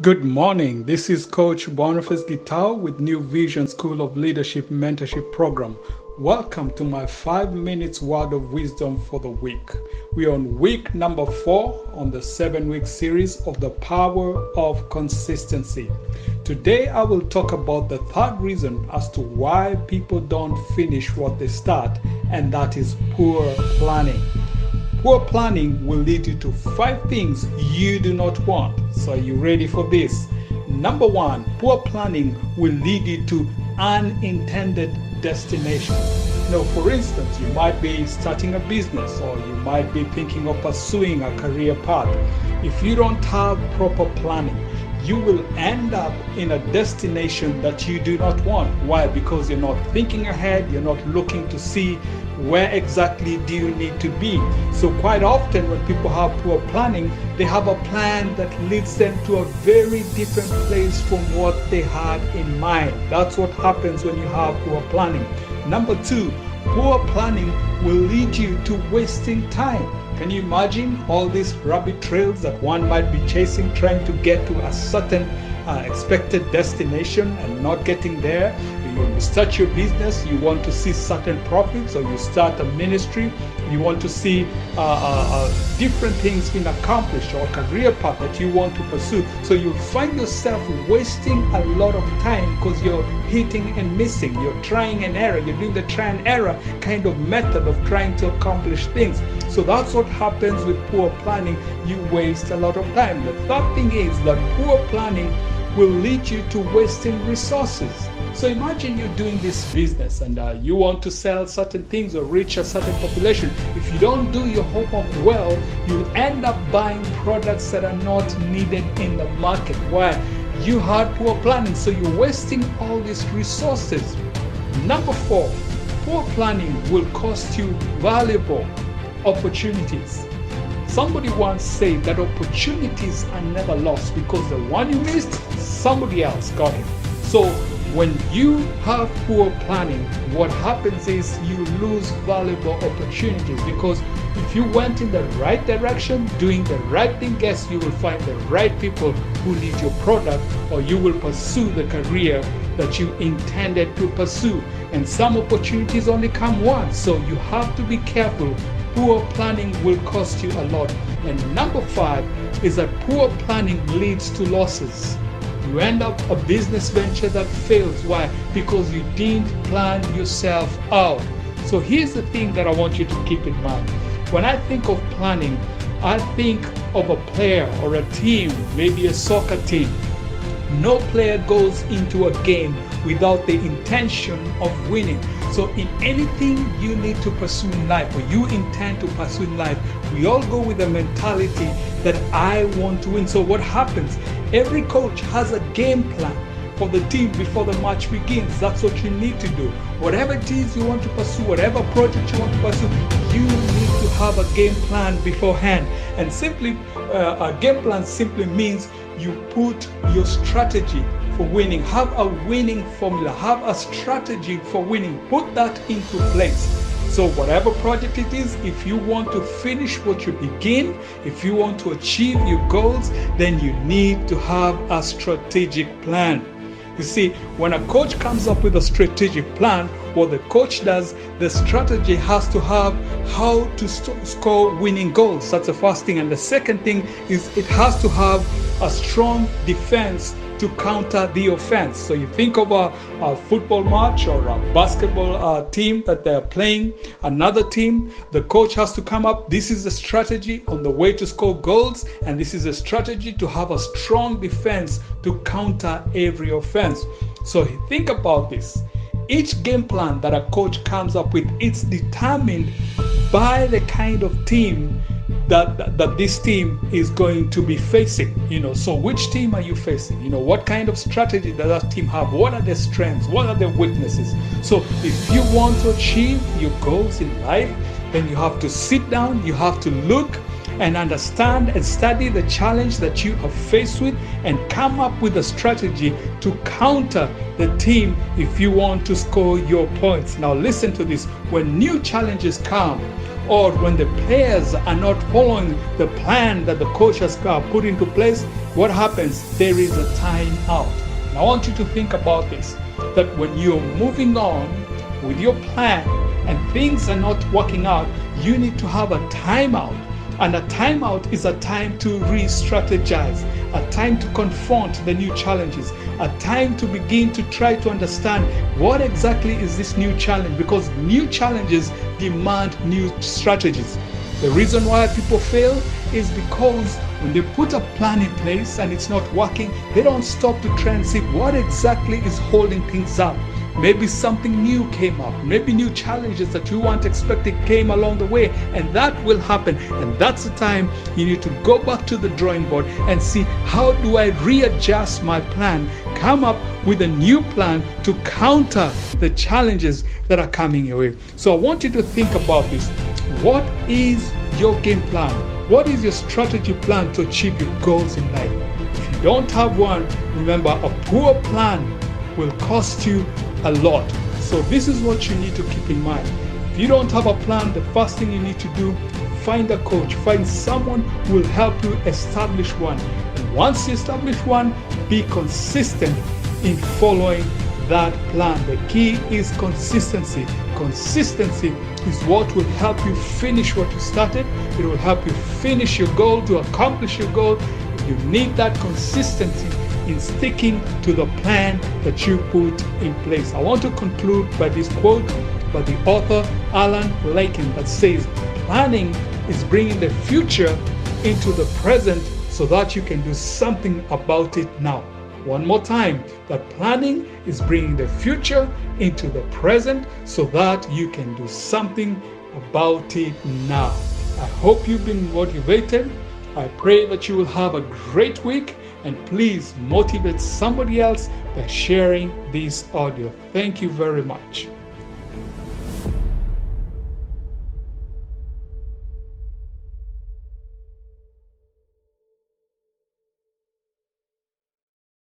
Good morning. This is Coach Boniface Gitao with New Vision School of Leadership Mentorship Program. Welcome to my 5 minutes word of wisdom for the week. We are on week number 4 on the 7-week series of the power of consistency. Today I will talk about the third reason as to why people don't finish what they start, and that is poor planning. Poor planning will lead you to 5 things you do not want. So, are you ready for this? Number 1, poor planning will lead you to unintended destination. For instance, you might be starting a business or you might be thinking of pursuing a career path. If you don't have proper planning, you will end up in a destination that you do not want. Why? Because you're not thinking ahead, you're not looking to see where exactly do you need to be. So quite often when people have poor planning, they have a plan that leads them to a very different place from what they had in mind. That's what happens when you have poor planning. Number 2, poor planning will lead you to wasting time. Can you imagine all these rabbit trails that one might be chasing, trying to get to a certain expected destination and not getting there? You start your business, you want to see certain profits, or you start a ministry, you want to see different things being accomplished, or a career path that you want to pursue. So you find yourself wasting a lot of time because you're hitting and missing. You're trying and error. You're doing the try and error kind of method of trying to accomplish things. So that's what happens with poor planning. You waste a lot of time. The third thing is that poor planning will lead you to wasting resources. So imagine you're doing this business and you want to sell certain things or reach a certain population. If you don't do your homework well, you'll end up buying products that are not needed in the market. Why? You had poor planning, so you're wasting all these resources. Number 4, poor planning will cost you valuable opportunities. Somebody once said that opportunities are never lost because the one you missed, somebody else got it. So when you have poor planning, what happens is you lose valuable opportunities, because if you went in the right direction, doing the right thing, guess you will find the right people who need your product, or you will pursue the career that you intended to pursue. And some opportunities only come once, so you have to be careful. Poor planning will cost you a lot. And number 5 is that poor planning leads to losses. You end up a business venture that fails. Why? Because you didn't plan yourself out. So here's the thing that I want you to keep in mind. When I think of planning, I think of a player or a team, maybe a soccer team. No player goes into a game without the intention of winning. So in anything you need to pursue in life, or you intend to pursue in life, we all go with a mentality that I want to win. So what happens? Every coach has a game plan for the team before the match begins. That's what you need to do. Whatever it is you want to pursue, whatever project you want to pursue, you need to have a game plan beforehand. And simply, a game plan simply means you put your strategy for winning. Have a winning formula. Have a strategy for winning. Put that into place. So whatever project it is, if you want to finish what you begin, if you want to achieve your goals, then you need to have a strategic plan. You see, when a coach comes up with a strategic plan, what the coach does, the strategy has to have how to score winning goals. That's the first thing. And the second thing is it has to have a strong defense to counter the offense. So you think of a football match or a basketball team that they're playing, another team, the coach has to come up. This is a strategy on the way to score goals, and this is a strategy to have a strong defense to counter every offense. So think about this. Each game plan that a coach comes up with, it's determined by the kind of team that this team is going to be facing. So which team are you facing? What kind of strategy does that team have? What are their strengths? What are their weaknesses? So if you want to achieve your goals in life, then you have to sit down, you have to look and understand and study the challenge that you are faced with, and come up with a strategy to counter the team if you want to score your points. Now listen to this. When new challenges come, or when the players are not following the plan that the coach has put into place, what happens? There is a timeout. And I want you to think about this, that when you're moving on with your plan and things are not working out, you need to have a timeout. And a timeout is a time to re-strategize, a time to confront the new challenges, a time to begin to try to understand what exactly is this new challenge, because new challenges demand new strategies. The reason why people fail is because when they put a plan in place and it's not working, they don't stop to try and see what exactly is holding things up. Maybe something new came up. Maybe new challenges that you weren't expecting came along the way, and that will happen. And that's the time you need to go back to the drawing board and see, how do I readjust my plan, come up with a new plan to counter the challenges that are coming your way. So I want you to think about this. What is your game plan? What is your strategy plan to achieve your goals in life? If you don't have one, remember, a poor plan will cost you a lot. So this is what you need to keep in mind. If you don't have a plan, the first thing you need to do, find a coach, find someone who will help you establish one. And once you establish one, be consistent in following that plan. The key is consistency. Consistency is what will help you finish what you started. It will help you finish your goal, to accomplish your goal. You need that consistency in sticking to the plan that you put in place. I want to conclude by this quote by the author Alan Lakin that says, planning is bringing the future into the present so that you can do something about it now. One more time, that planning is bringing the future into the present so that you can do something about it now. I hope you've been motivated. I pray that you will have a great week, and please motivate somebody else by sharing this audio. Thank you very much.